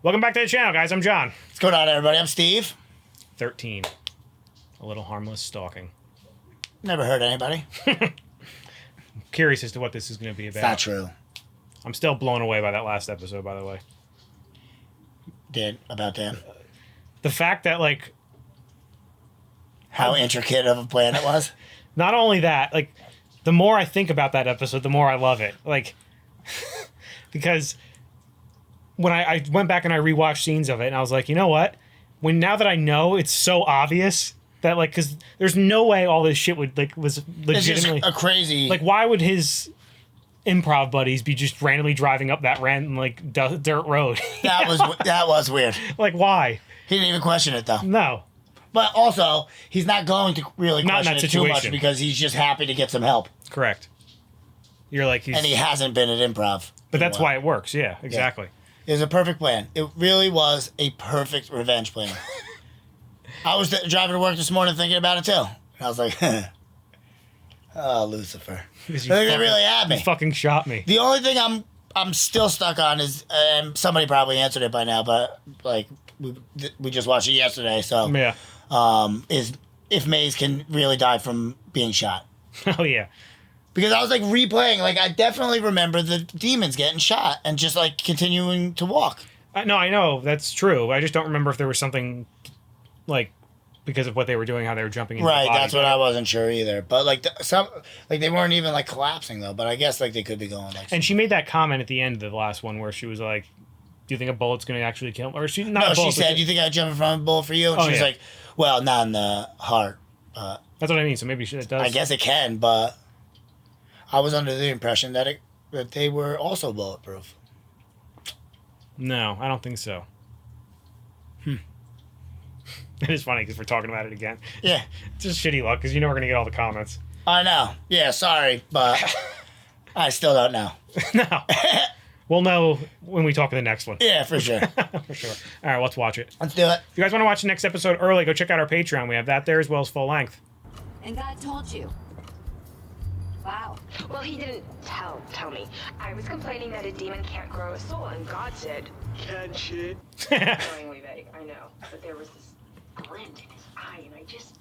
Welcome back to the channel, guys. I'm John. What's going on, everybody? I'm Steve. 13. A little harmless stalking. Never hurt anybody. I'm curious as to what this is going to be about. It's not true. I'm still blown away by that last episode, by the way. About Dan. The fact that, like... How intricate of a plan it was. Not only that, like, the more I think about that episode, the more I love it. Like, because when I went back and I rewatched scenes of it, and I was like, you know what? Now that I know, it's so obvious that, like, because there's no way all this shit was legitimately... It's just a crazy... Like, why would his improv buddies be just randomly driving up that random, like, dirt road? That was weird. Like, why? He didn't even question it, though. No. But also, he's not going to really question it too much because he's just happy to get some help. Correct. You're like... And he hasn't been at improv. But that's why it works. Yeah, exactly. Yeah. It was a perfect plan. It really was a perfect revenge plan. I was driving to work this morning thinking about it, too. And I was like, oh, Lucifer. They really had me. You fucking shot me. The only thing I'm still stuck on is, and somebody probably answered it by now, but, like, we just watched it yesterday, so... Yeah. Is if Maze can really die from being shot. Oh, yeah. Because I was, like, replaying. Like, I definitely remember the demons getting shot and just, like, continuing to walk. No, I know. That's true. I just don't remember if there was something, like, because of what they were doing, how they were jumping into the body. That's what I wasn't sure either. But, like, they weren't even, like, collapsing, though. But I guess, like, they could be going, like... And she made that comment at the end of the last one where she was like, do you think a bullet's going to actually kill him? Or she... No, she said, do you think I'd jump in front of a bullet for you? And she was like... Well, not in the heart. That's what I mean. So maybe it does. I guess it can, but I was under the impression that they were also bulletproof. No, I don't think so. It is funny because we're talking about it again. Yeah. It's just shitty luck because you know we're going to get all the comments. I know. Yeah, sorry, but I still don't know. No. We'll know when we talk in the next one. Yeah, for sure. For sure. All right, let's watch it. Let's do it. If you guys want to watch the next episode early, go check out our Patreon. We have that there as well as full length. And God told you. Wow. Well, he didn't tell me. I was complaining that a demon can't grow a soul, and God said, "Can she?" Annoyingly vague, I know. But there was this glint in his eye, and I just...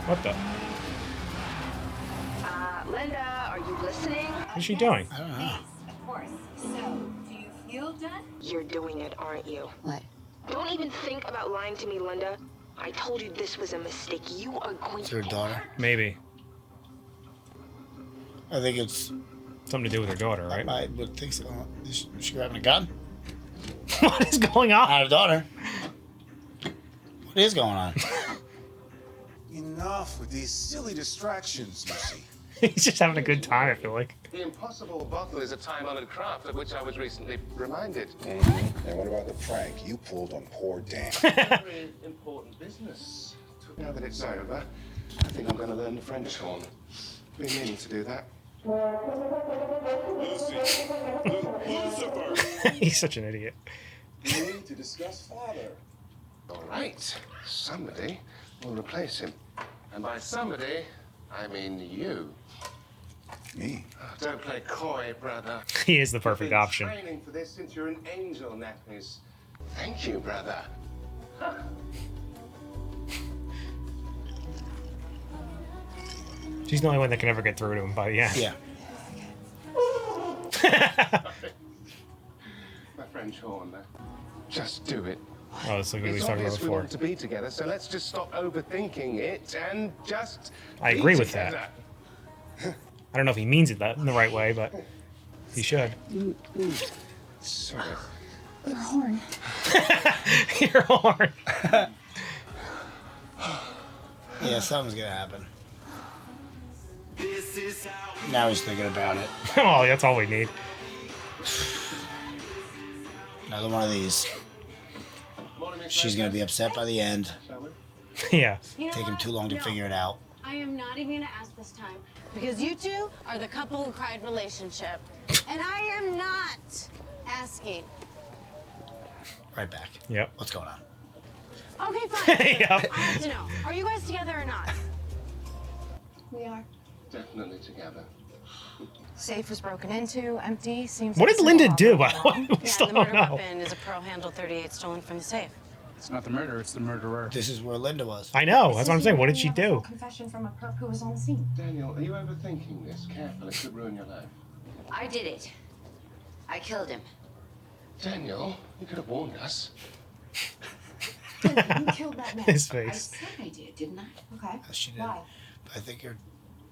What the? Linda, are you listening? What's she doing? I don't know. Yes, of course. So, do you feel done? You're doing it, aren't you? What? Don't even think about lying to me, Linda. I told you this was a mistake. You are going It's her daughter. Maybe. I think it's... Something to do with her daughter, right? I would think so. Is she grabbing a gun? What is going on? Not her daughter. What is going on? Enough with these silly distractions, Lucy. He's just having a good time, I feel like. The impossible bottle is a time-honored craft of which I was recently reminded. Mm-hmm. And what about the prank you pulled on poor Dan? Very important business. Now that it's over, I think I'm going to learn the French horn. Been meaning to do that. Lucy! Lucifer! He's such an idiot. We need to discuss father. All right. Somebody will replace him. And by somebody, I mean you. Me? Oh, don't play coy, brother. He is the perfect You've been option. training for this since you're an angel, Nappies. Thank you, brother. Huh. She's the only one that can ever get through to him by the end. Yeah. My French horn, there. Just do it. Oh, that's like what we It's was talking about obvious we before. want to be together, so let's just stop overthinking it and just I be agree with together. that. I don't know if he means it in the right way, but he should. Sorry. Your horn. Your horn. Yeah, something's gonna happen. Now he's thinking about it. Oh, that's all we need. Another one of these. She's gonna be upset by the end. Yeah. You know Take him what? too long to No. figure it out. I am not even gonna ask this time because you two are the couple who cried relationship, and I am not asking. Right back. Yep. What's going on? Okay, fine. Yep. I have to know. Are you guys together or not? We are. Definitely together. Safe was broken into, empty. Seems What like did a Linda simple do? robbery. We Yeah, still the don't murder know. weapon is a Pro Handle 38 stolen from the safe. It's not the murderer, it's the murderer. This is where Linda was. I know. That's what I'm saying. What did she do? Confession from a perp who was on the scene. Daniel, are you overthinking this? Careful, it could ruin your life. I did it. I killed him. Daniel, you could have warned us. You killed that man. His I face. said I did, didn't I? Okay. She did. Why? I think you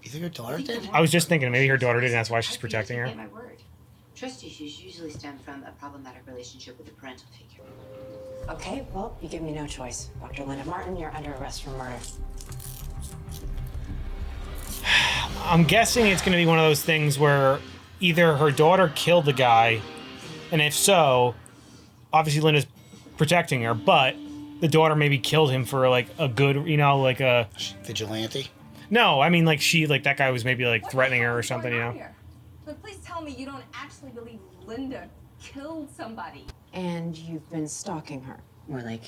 think her daughter did? I was just thinking maybe her daughter did, and that's why she's protecting her. Get my word. Trust issues usually stem from a problematic relationship with a parental figure. Okay, well, you give me no choice. Dr. Linda Martin, you're under arrest for murder. I'm guessing it's going to be one of those things where either her daughter killed the guy, and if so, obviously Linda's protecting her, but the daughter maybe killed him for like a good, you know, like a Vigilante? no. I mean, like that guy was maybe like threatening her or something, you know. But please tell me you don't actually believe Linda killed somebody. And you've been stalking her. More like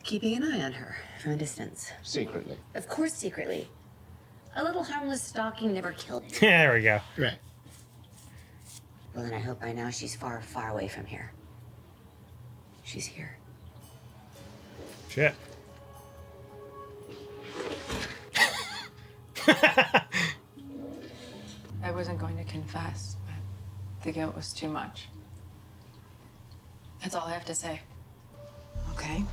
keeping an eye on her from a distance. Secretly. Of course, secretly. A little harmless stalking never killed him. Yeah, there we go. Right. Well, then I hope by now she's far, far away from here. She's here. Shit. I wasn't going to confess, but the guilt was too much. That's all I have to say. Okay.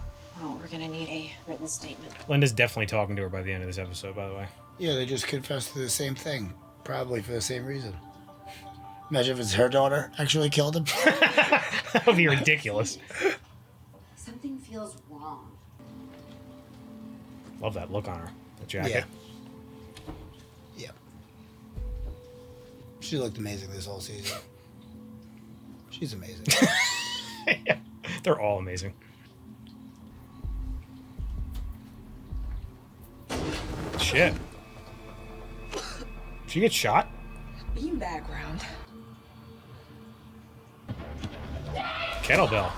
Well, we're gonna need a written statement. Linda's definitely talking to her by the end of this episode, by the way. Yeah, they just confessed to the same thing. Probably for the same reason. Imagine if it's her daughter actually killed him. That would be ridiculous. Something feels wrong. Love that look on her. The jacket. Yeah. Yep. She looked amazing this whole season. She's amazing. Yeah. They're all amazing. Shit. She gets shot? In background. Kettlebell.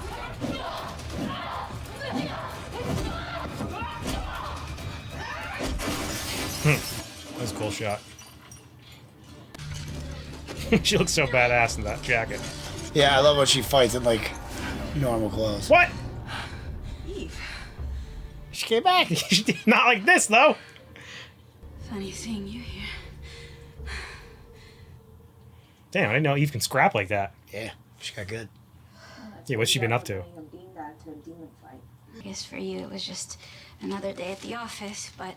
That was a cool shot. She looks so badass in that jacket. Yeah, I love when she fights in like normal clothes. What? Eve. She came back. Not like this, though. Funny seeing you here. Damn, I didn't know Eve can scrap like that. Yeah, she got good. Yeah, what's she been up to? I guess for you it was just another day at the office, but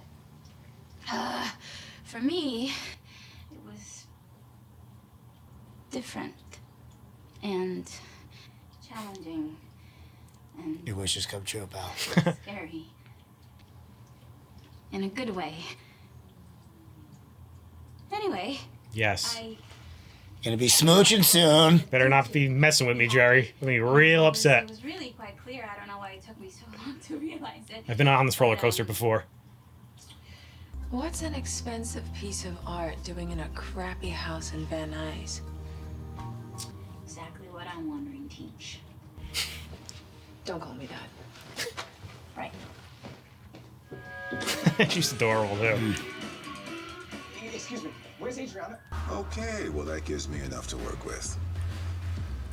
for me, it was different and challenging and Your wishes come true, pal. scary. In a good way. Anyway, Yes. Gonna be smooching soon. Better not be messing with me, Jerry. I'll be real upset. It was really quite clear. I don't know why it took me so long to realize it. I've been on this roller coaster before. What's an expensive piece of art doing in a crappy house in Van Nuys? Exactly what I'm wondering, Teach. Don't call me that. Right. She's adorable, too. Excuse me, where's Adriana? Okay, well, that gives me enough to work with.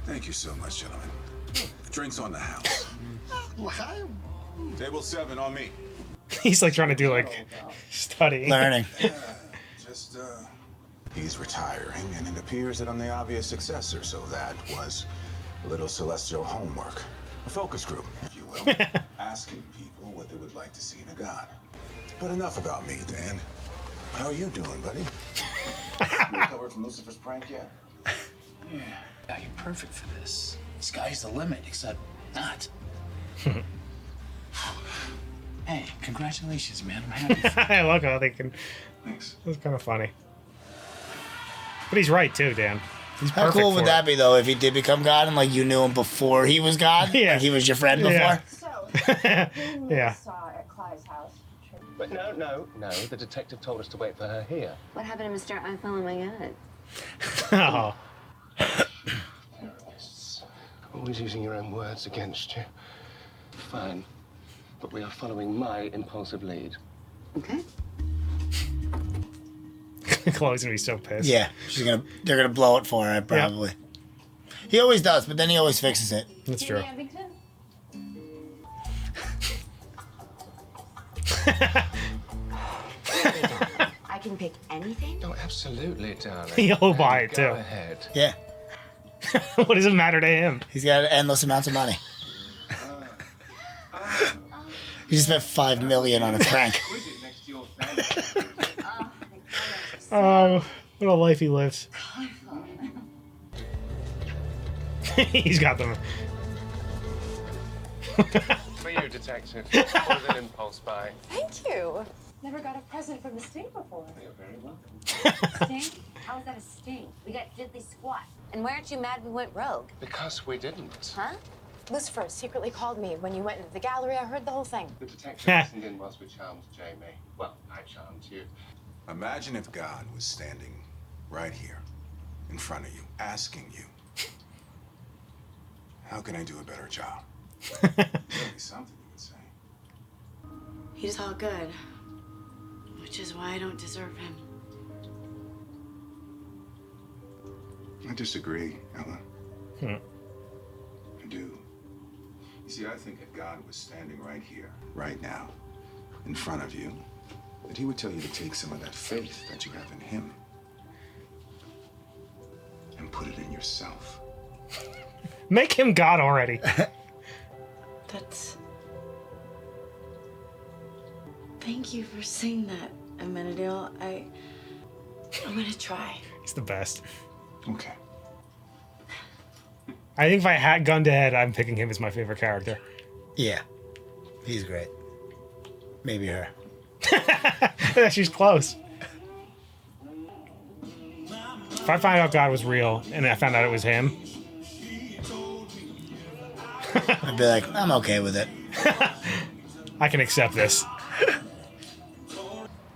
Thank you so much, gentlemen. Drinks on the house. Table 7 on me. He's like trying to do like studying. Learning. Just, he's retiring, and it appears that I'm the obvious successor, so that was a little celestial homework. A focus group, if you will. Asking people what they would like to see in a god. But enough about me, Dan. How are you doing, buddy? You recovered from Lucifer's prank yet? Yeah, you're perfect for this. Sky's the limit, except not. Hey, congratulations, man. I'm happy for you. I love how they can. Thanks. It's kind of funny. But he's right too, Dan. He's How perfect cool would for that it. be though if he did become God and like you knew him before he was God? Yeah. Like he was your friend before? Yeah. So, Yeah. saw at Clyde's house. But no. The detective told us to wait for her here. What happened to Mr. I Follow My Gut? Oh. Terrorists. Always using your own words against you. Fine. But we are following my impulsive lead. Okay. Chloe's gonna be so pissed. Yeah, they're gonna blow it for her probably. He always does, but then he always fixes it. That's true. I can pick anything? Oh, absolutely, darling. He'll buy it too. Go ahead. Yeah. What does it matter to him? He's got endless amounts of money. He just spent $5 million on a prank. Oh, what a life he lives. He's got them. For you, detective. With an impulse buy. Thank you. Never got a present from the state before. You're very welcome. Sting? How was that a sting? We got diddly squat. And why aren't you mad we went rogue? Because we didn't. Huh? Lucifer secretly called me when you went into the gallery. I heard the whole thing. The detective listened in whilst we charmed Jamie. Well, I charmed you. Imagine if God was standing right here, in front of you, asking you, how can I do a better job? There'd be something you would say. He's all good. Which is why I don't deserve him. I disagree, Ella. Hmm. I do. You see, I think if God was standing right here, right now, in front of you, that he would tell you to take some of that faith that you have in him and put it in yourself. Make him God already. That's... Thank you for saying that, Amenadiel. I'm gonna try. He's the best. Okay. I think if I had gun to head, I'm picking him as my favorite character. Yeah. He's great. Maybe her. She's close. If I find out God was real and I found out it was him, I'd be like, I'm okay with it. I can accept this.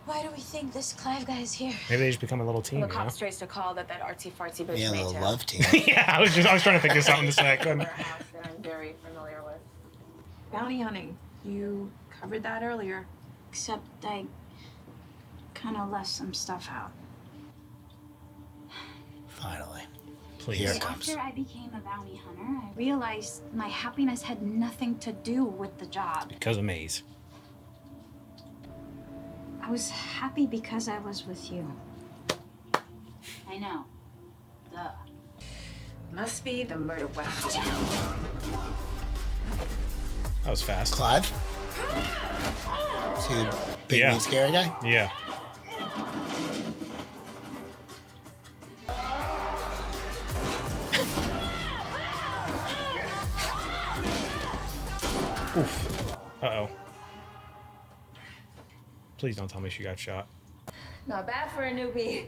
Why do we think this Clive guy is here? Maybe they just become a little team. The You know? cops traced a call that artsy fartsy bitch Yeah, a made little to. love team. Yeah, I was trying to think of something to say. I couldn't. A house that I'm very familiar with. Bounty hunting. You covered that earlier. Except I kind of left some stuff out. Finally. Please. Here it comes. After I became a bounty hunter, I realized my happiness had nothing to do with the job. Because of Maze. I was happy because I was with you. I know. Duh. Must be the murder weapon. That was fast. Clive? See the big mean scary guy? Yeah. Oof. Uh-oh. Please don't tell me she got shot. Not bad for a newbie.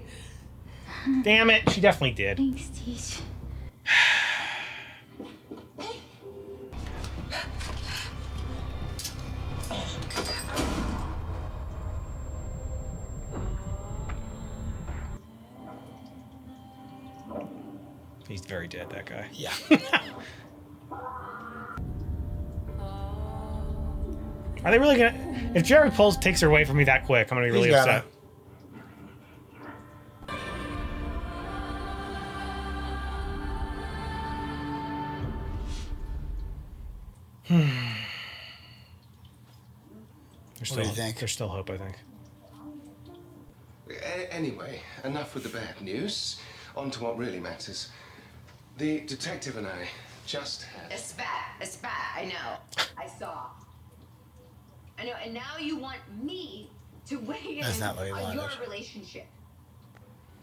Damn it, she definitely did. Thanks, Teach. He's very dead, that guy. Yeah. Are they really gonna... If Jerry Pulse takes her away from me that quick, I'm gonna be really He's gotta. upset. What do you think? There's still hope, I think. Anyway, enough with the bad news. On to what really matters. The detective and I just had... A spat, I know. I saw. I know, and now you want me to weigh That's in not what he on wanted. your relationship.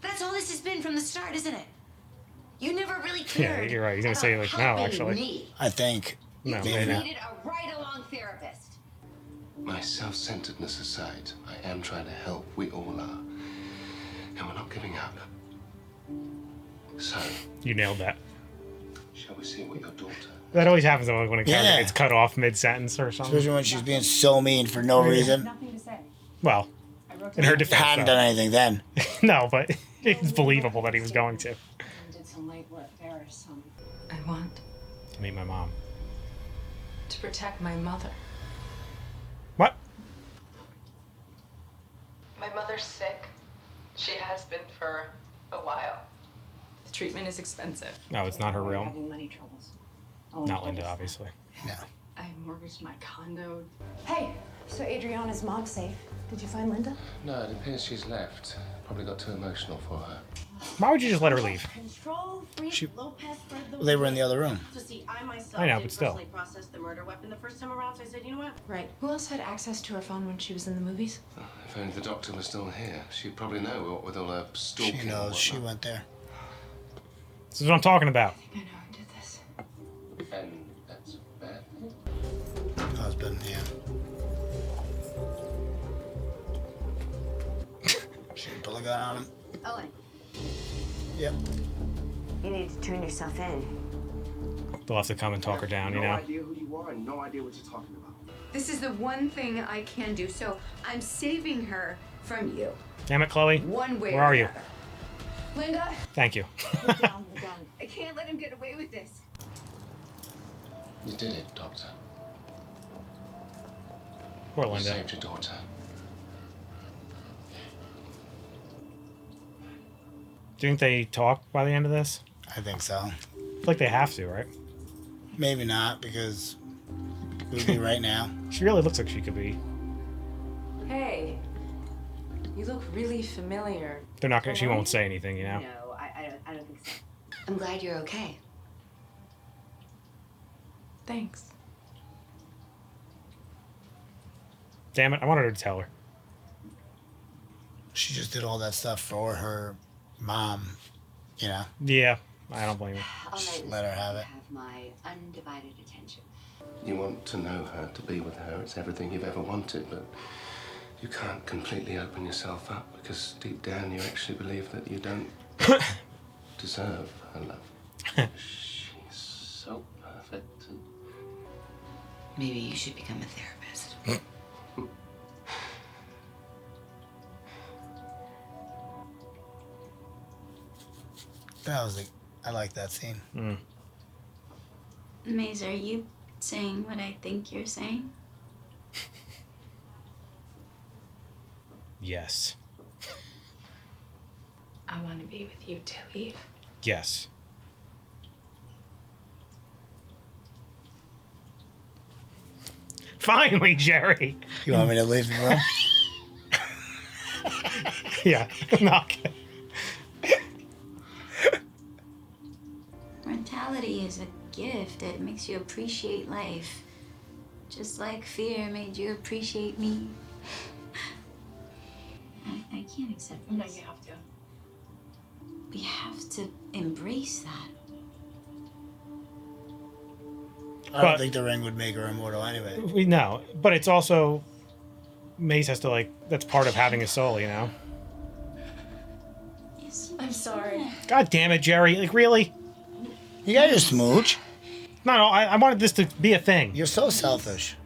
That's all this has been from the start, isn't it? You never really Yeah, cared. you're right. He's gonna about say, like, no, helping actually. Me. I think. No, You maybe. needed a right-along therapist. My self-centeredness aside, I am trying to help. We all are. And we're not giving up. So, You nailed that. shall we see what your daughter... That always happens when a character Yeah. gets cut off mid-sentence or something. Especially when she's being so mean for no reason. Nothing to say. Well, in her defense, Hadn't though. done anything then. No, but it's believable that he was going to. I did some late work there, some. I want To meet my mom. to protect my mother. What? My mother's sick. She has been for a while. The treatment is expensive. No, it's not her real. Having money troubles. Not Linda, obviously. No. I mortgaged my condo. Hey, so Adriana's mom's safe. Did you find Linda? No, it appears she's left. Probably got too emotional for her. Why would you just let her leave? Control freak She- Lopez spread the They were in the other room. So see, I myself I know, didn't but still. personally process the murder weapon the first time around, so I said, you know what? Right. Who else had access to her phone when she was in the movies? Oh, if only the doctor was still here, she'd probably know what with all her stalking. She knows. She went there. This is what I'm talking about. I know who did this. And that's bad. Husband, yeah. She didn't pull a gun on him. Owen, Yep. you need to turn yourself in. They'll have to come and talk her down, you know? No idea who you are and no idea what you're talking about. This is the one thing I can do, so I'm saving her from you. Damn it, Chloe. One way Where or are you? another. Linda, Thank you. I can't let him get away with this. You did it, Doctor. Poor You Linda. saved your daughter. Do you think they talk by the end of this? I think so. I feel like they have to, right? Maybe not, because it would be right now. She really looks like she could be. Hey, you look really familiar. They're not gonna. She won't say anything, you know? No, I don't think so. I'm glad you're okay. Thanks. Damn it! I wanted her to tell her. She just did all that stuff for her mom, you know? Yeah, I don't blame her. All right, Just let her have it. have my undivided attention. You want to know her, to be with her. It's everything you've ever wanted, but you can't completely open yourself up because deep down you actually believe that you don't deserve her love. She's so perfect. And Maybe you should become a therapist. That was I like that scene. Mm. Maze, are you saying what I think you're saying? Yes. I want to be with you too, Eve. Yes. Finally, Jerry. You want me to leave the room? Yeah. Knock. Mortality is a gift. It makes you appreciate life. Just like fear made you appreciate me. I can't accept this. No, you have to. We have to embrace that. I don't think the ring would make her immortal anyway. We know, but it's also Mace has to that's part of having a soul, you know. I'm sorry. God damn it, Jerry! Like really? You got your smooch. No, I wanted this to be a thing. You're so selfish.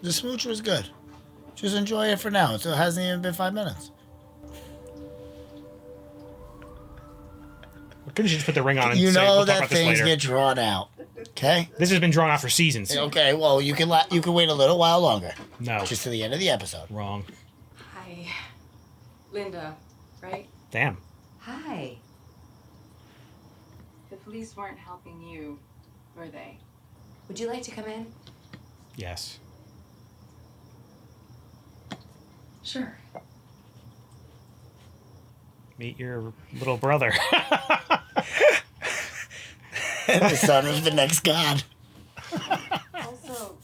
The smooch was good. Just enjoy it for now. It hasn't even been 5 minutes. Couldn't you just put the ring on and You say, know we'll talk that about this things later? get drawn out. Okay? This has been drawn out for seasons. Okay, well, you can wait a little while longer. No. Just to the end of the episode. Wrong. Hi. Linda, right? Damn. Hi. The police weren't helping you, were they? Would you like to come in? Yes. Sure. Meet your little brother. The son of the next god. Also,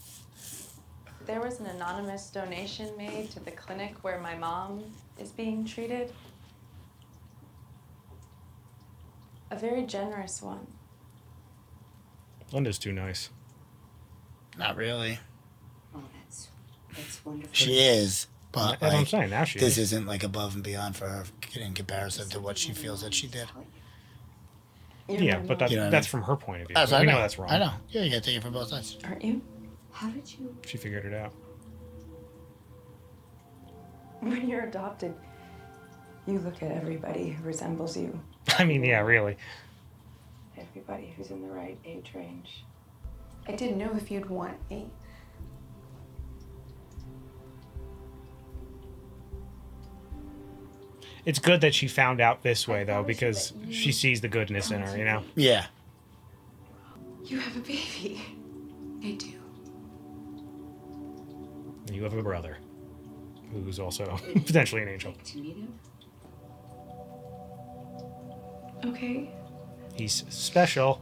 there was an anonymous donation made to the clinic where my mom is being treated. A very generous one. Linda's too nice. Not really. Oh, that's wonderful. She is, but That's what I'm saying. Now she this is. isn't above and beyond for her in comparison to what she feels that she did. Yeah, but You know what I that's mean? from her point of view. That's, we I know know that's wrong. I know. Yeah, you gotta take it from both sides. Aren't you? How did you? She figured it out. When you're adopted, you look at everybody who resembles you. I mean, yeah, really. Everybody who's in the right age range. I didn't know if you'd want me. it's good that she found out this way though, because she sees the goodness in her, you know. Yeah. You have a baby. I do. And you have a brother, who's also potentially an angel. Okay. He's special.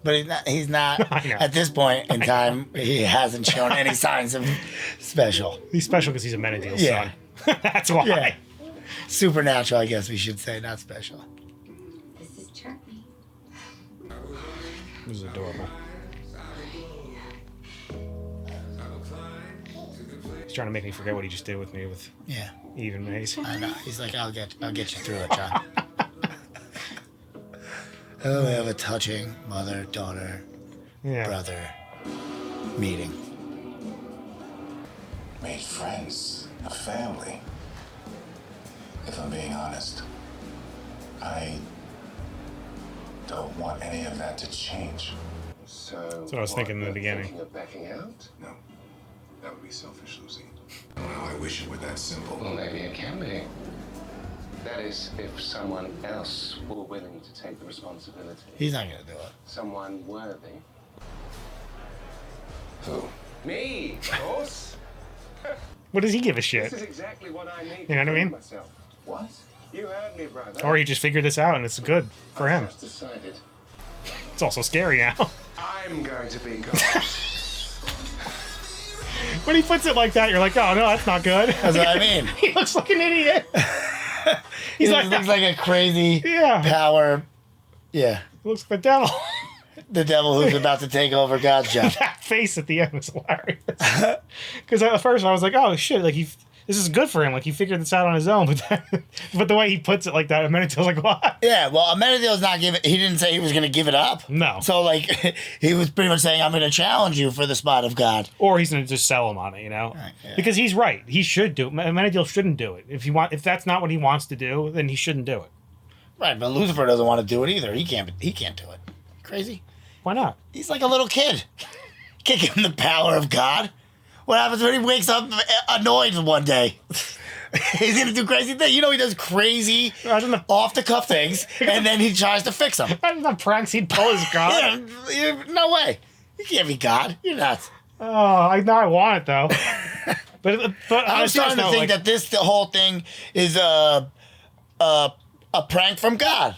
But he's not I know. at this point in time, he hasn't shown any signs of special. He's special because he's a Menadil's Yeah. son. That's why. Yeah. Supernatural, I guess we should say, not special. This is Charlie. This is adorable. He's trying to make me forget what he just did with me with Yeah. Eve and Maze. I know. He's like, I'll get you through it, John. Oh, we have a touching mother-daughter, brother meeting. Made friends, a family. If I'm being honest, I don't want any of that to change. So That's what I was thinking in the beginning. Thinking of backing out? No, that would be selfish, Lucy. Well, I wish it were that simple. Well, maybe it can be. That is, if someone else were willing to take the responsibility. He's not gonna do it. Someone worthy. Who? Me, of course. What does he give a shit? This is exactly what I need. You know what I mean? Myself. What? You heard me, brother. Or he just figured this out and it's good for him. Just decided. It's also scary now. I'm going to be God. When he puts it like that, you're like, oh no, that's not good. That's what I mean. He looks like an idiot. He looks like a crazy power. Yeah. He looks like the devil. The devil who's about to take over God's job. That face at the end was hilarious. Because at first I was like, oh shit, like this is good for him. Like he figured this out on his own. But the way he puts it like that, Amenadiel's like, what? Yeah, well, Amenadiel's not giving. He didn't say he was going to give it up. No. So like, he was pretty much saying, "I'm going to challenge you for the spot of God." Or he's going to just sell him on it, you know? Right, yeah. Because he's right. He should do it. Amenadiel shouldn't do it. If that's not what he wants to do, then he shouldn't do it. Right, but Lucifer doesn't want to do it either. He can't do it. Crazy. Why not? He's like a little kid. Can't give him the power of God. What happens when he wakes up annoyed one day? He's gonna do crazy things. You know, he does crazy, off the cuff things, and then he tries to fix them. I don't know pranks he'd pull his God. No way. You can't be God. You're nuts. Oh, now I want it though. but I'm starting to think that the whole thing is a prank from God.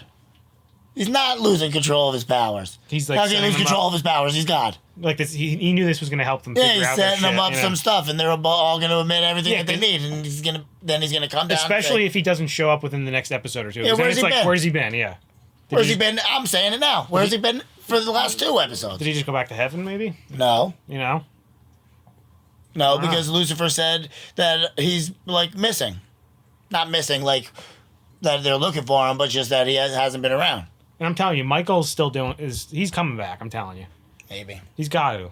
He's not losing control of his powers. He's like how can he lose control of his powers? He's God. Like this, he knew this was going to help them. Yeah, figure he's out setting their them shit, up you know? some stuff, and they're all going to admit everything that they need, and he's going to come down. Especially if he doesn't show up within the next episode or two. Yeah, where's he been? Where's he been? Yeah. Where's he been? I'm saying it now. Where's he been for the last 2 episodes? Did he just go back to heaven? Maybe. No. You know. No, because Lucifer said that he's like missing, not missing like that they're looking for him, but just that he hasn't been around. And I'm telling you, Michael's still he's coming back. I'm telling you. Maybe. He's got to.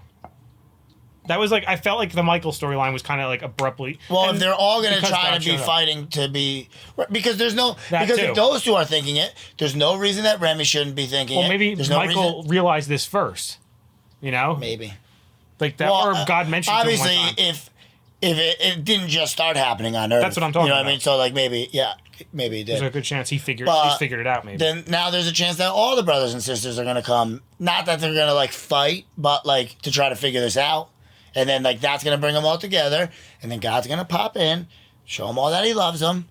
That was like, I felt like the Michael storyline was kind of like abruptly. Well, if they're all going to try to be fighting to be, because there's no, because if those two are thinking it, there's no reason that Remy shouldn't be thinking it. Well, maybe there's Michael realized this first. You know? Maybe. Like that, or God mentioned obviously, it one time. if it didn't just start happening on Earth. That's what I'm talking about. You know about. what I mean? So like maybe he did. There's a good chance he figured it out. Maybe. Then now there's a chance that all the brothers and sisters are gonna come. Not that they're gonna like fight, but like to try to figure this out. And then like that's gonna bring them all together. And then God's gonna pop in, show them all that He loves them,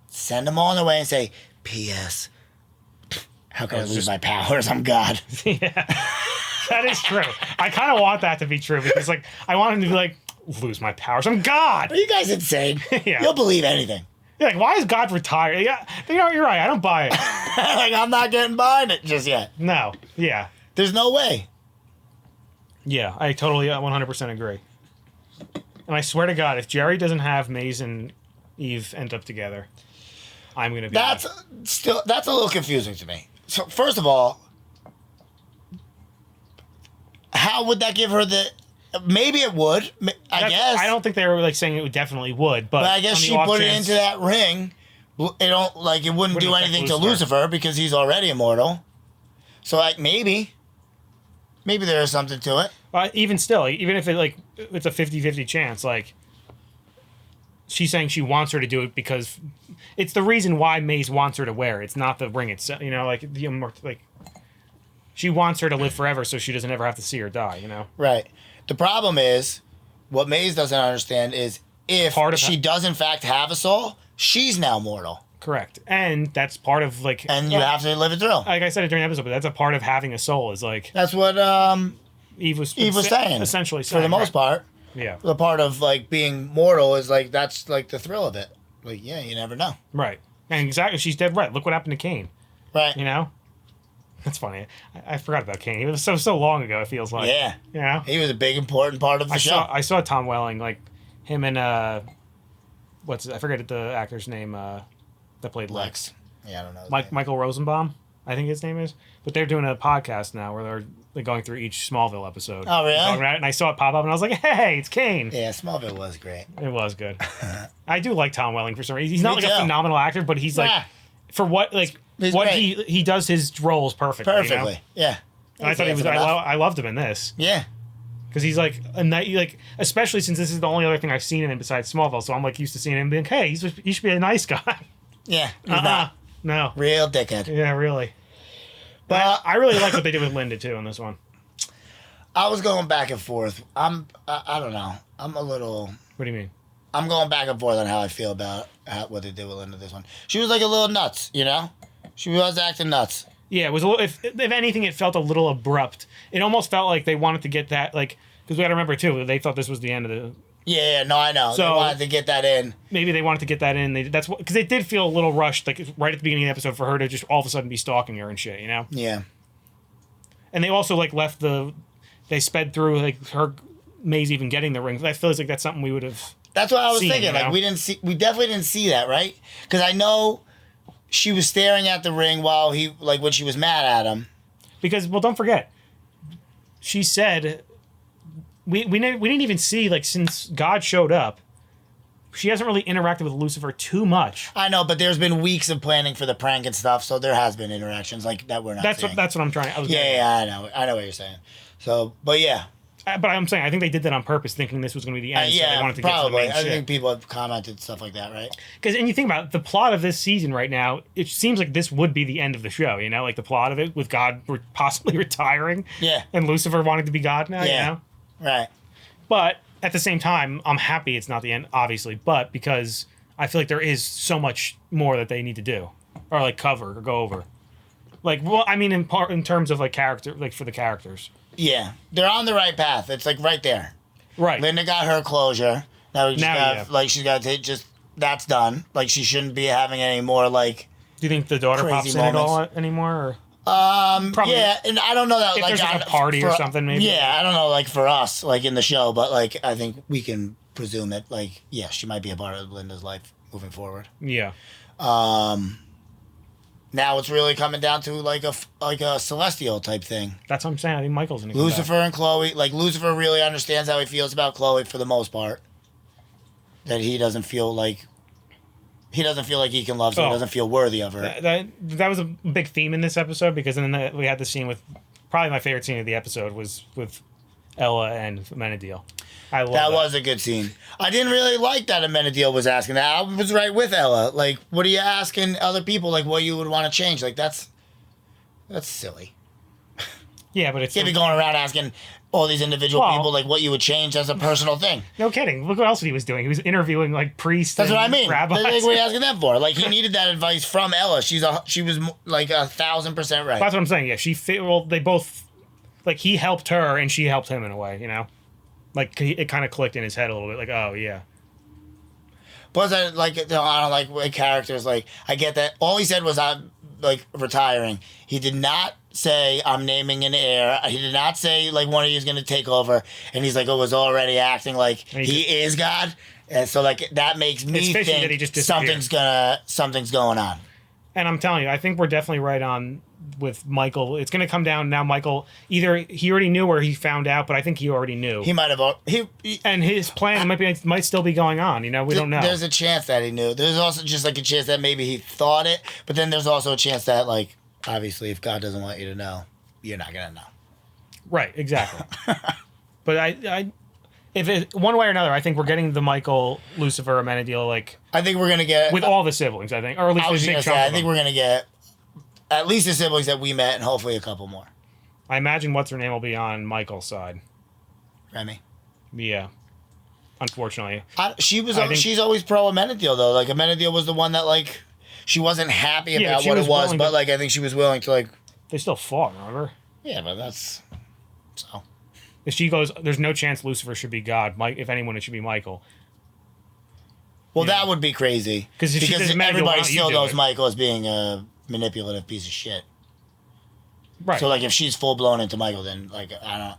send them all on their way, and say, "P.S. How can I lose my powers? I'm God." Yeah, that is true. I kind of want that to be true because like I want him to be like, lose my powers. I'm God. Are you guys insane? Yeah. You'll believe anything. Yeah, like, why is God retired? Yeah, you know, you're right. I don't buy it. Like, I'm not getting behind it just yet. No. Yeah. There's no way. Yeah, I totally 100% agree. And I swear to God, if Jerry doesn't have Maze and Eve end up together, I'm going to be... That's a little confusing to me. So, first of all, how would that give her the... Maybe it would. I guess. I don't think they were like saying it definitely would, but I guess she put it into that ring. It wouldn't do anything to Lucifer because he's already immortal. So like maybe there is something to it. Even still, even if it's a 50-50 chance, like she's saying she wants her to do it because it's the reason why Maze wants her to wear it. It's not the ring itself, you know, like she wants her to live forever so she doesn't ever have to see her die, you know? Right. The problem is, what Maze doesn't understand is if she does in fact have a soul, she's now mortal. Correct. And that's part of like... And you have to live it through. Like I said it during the episode, but that's a part of having a soul is like... That's what Eve was saying. Essentially saying. For the most part. Yeah. The part of like being mortal is like, that's like the thrill of it. Like, yeah, you never know. Right. And exactly, she's dead right. Look what happened to Cain. Right. You know? That's funny. I forgot about Cain. It was so long ago, it feels like. Yeah. You know? He was a big, important part of the show. I saw Tom Welling, like, him and, I forget the actor's name, that played Lex. Yeah, I don't know. Michael Rosenbaum, I think his name is. But they're doing a podcast now where they're going through each Smallville episode. Oh, really? And I saw it pop up, and I was like, hey, it's Cain. Yeah, Smallville was great. It was good. I do like Tom Welling for some reason. He's not Me like a too. phenomenal actor, but he's like, for what, like, He's what great. he does his roles perfectly. Perfectly, You know? yeah. And I thought he was. I loved him in this. Yeah. Because he's like a night, like especially since this is the only other thing I've seen in him besides Smallville, so I'm like used to seeing him being, hey, he should be a nice guy. Yeah, he's not. No. Real dickhead. Yeah, really. But I really like what they did with Linda too in this one. I was going back and forth. I don't know. I'm a little. What do you mean? I'm going back and forth on how I feel about what they did with Linda this one. She was like a little nuts, you know. She was acting nuts. Yeah, it was a little. If anything, it felt a little abrupt. It almost felt like they wanted to get that, like, because we got to remember too, they thought this was the end of the. Yeah, no, I know. So they wanted to get that in. Maybe they wanted to get that in. That's what, because it did feel a little rushed, like right at the beginning of the episode, for her to just all of a sudden be stalking her and shit, you know. Yeah. And they also like left they sped through like her Maze even getting the ring. I feel like that's something we would have. That's what I was seen, thinking. You know? Like we definitely didn't see that, right? Because I know she was staring at the ring while when she was mad at him. Because, well, don't forget, she said we didn't even see, like, since God showed up, she hasn't really interacted with Lucifer too much. I know, but there's been weeks of planning for the prank and stuff, so there has been interactions like that we're not seeing. That's what I'm trying. I know what you're saying. So, but yeah. But I'm saying I think they did that on purpose, thinking this was going to be the end. So they wanted to probably. Get to the main shit. Think people have commented stuff like that, right? And you think about it, the plot of this season right now, it seems like this would be the end of the show. You know, like the plot of it with God possibly retiring. Yeah. And Lucifer wanting to be God now. Yeah. You know? Right. But at the same time, I'm happy it's not the end, obviously. But because I feel like there is so much more that they need to do, or like cover or go over. Like, well, I mean, in terms of like character, like for the characters. Yeah, they're on the right path. It's like right there. Right. Linda got her closure. Now we just she's got to take that's done. Like she shouldn't be having any more like. Do you think the daughter pops in at all anymore? Or? Probably. Yeah, and I don't know that if like there's like a party or something maybe. Yeah, I don't know like for us like in the show, but like I think we can presume that like she might be a part of Linda's life moving forward. Yeah. Now it's really coming down to like a celestial type thing. That's what I'm saying. I think Michael's in Lucifer and Chloe. Like Lucifer really understands how he feels about Chloe for the most part. That he doesn't feel like he can love her. He doesn't feel worthy of her. That was a big theme in this episode because then we had the scene with probably my favorite scene of the episode was with Ella and Menadiel. I love that. Was a good scene. I didn't really like that Menadiel was asking that. I was right with Ella. Like, what are you asking other people? Like, what you would want to change? Like, that's silly. Yeah, but it's can't be going around asking all these individual people like what you would change as a personal thing. No kidding. Look what else he was doing. He was interviewing like priests. That's what I mean. Rabbis. Like, what are you asking them for? Like, he needed that advice from Ella. She was like 1,000% right. That's what I'm saying. Yeah, they both like he helped her and she helped him in a way. You know. Like, it kind of clicked in his head a little bit. Like, oh, yeah. Plus, I don't like characters. Like, I get that. All he said was, I'm, like, retiring. He did not say, I'm naming an heir. He did not say, like, one of you is going to take over. And he's like, was already acting like he is God. And so, like, that makes me think that he just something's going on. And I'm telling you, I think we're definitely right on with Michael. It's going to come down now. Michael, either he already knew or he found out, but I think he already knew. He might have. And his plan might still be going on. You know, we don't know. There's a chance that he knew. There's also just like a chance that maybe he thought it, but then there's also a chance that, like, obviously, if God doesn't want you to know, you're not gonna know. Right. Exactly. But if it one way or another, I think we're getting the Michael Lucifer Amenadiel like. I think we're gonna get with all the siblings. I think, or at least I was a big gonna chunk say, I of think them. we're gonna get at least the siblings that we met, and hopefully a couple more. I imagine what's her name will be on Michael's side. Remy. Yeah. Unfortunately, she's always pro Amenadiel though. Like Amenadiel was the one that like she wasn't happy about what it was, but like I think she was willing to like. They still fought, remember? Yeah, but that's so. If she goes, there's no chance Lucifer should be God. Mike, if anyone, it should be Michael. Well, that would be crazy because everybody still knows Michael as being a manipulative piece of shit. Right. So like, if she's full blown into Michael, then like I don't.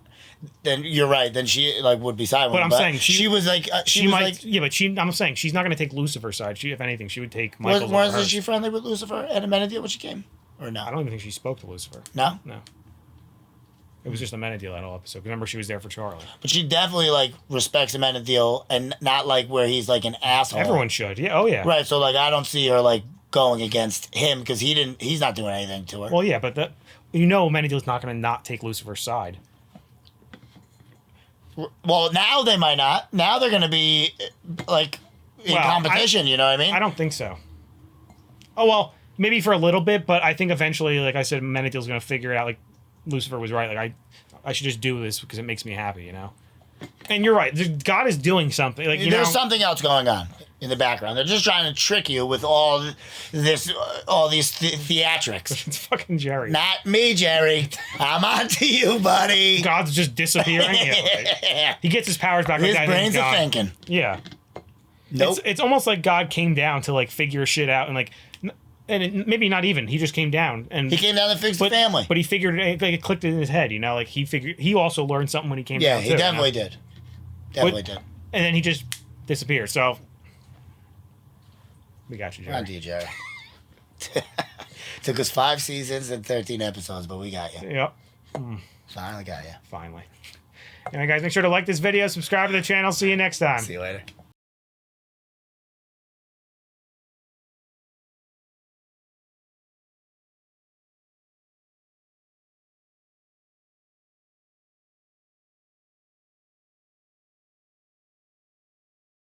Then you're right. Then she like would be silent. But I'm saying she was like she was might. like, yeah, but I'm saying she's not going to take Lucifer's side. She, if anything, she would take Michael's. Wasn't she friendly with Lucifer and Amenadiel when she came, or no? I don't even think she spoke to Lucifer. No. No. It was just Amenadiel that whole episode. Remember, she was there for Charlie. But she definitely like respects Amenadiel and not like where he's like an asshole. Everyone should. Yeah. Oh yeah. Right. So like I don't see her like going against him because he's not doing anything to her. Well, yeah, but Amenadiel's not going to not take Lucifer's side. Well, now they might not. Now they're going to be like in competition. You know what I mean? I don't think so. Oh well, maybe for a little bit, but I think eventually, like I said, Amenadiel's going to figure it out. Like Lucifer was right. Like I should just do this because it makes me happy. You know. And you're right. God is doing something. Like there's something else going on in the background. They're just trying to trick you with all these theatrics. It's fucking Jerry. Not me, Jerry. I'm on to you, buddy. God's just disappearing. Yeah, he gets his powers back. His brains are thinking. Yeah. Nope. It's almost like God came down to like figure shit out and like. Maybe not even. He just came down and he came down to fix the family. But he figured it. Like, it clicked in his head. You know, like he figured. He also learned something when he came down. Yeah, he definitely did. Definitely did. And then he just disappeared. So we got you, Jerry. On to you, Jerry. Took us 5 seasons and 13 episodes, but we got you. Yep. Finally got you. Finally. Anyway, guys, make sure to like this video, subscribe to the channel. See you next time. See you later.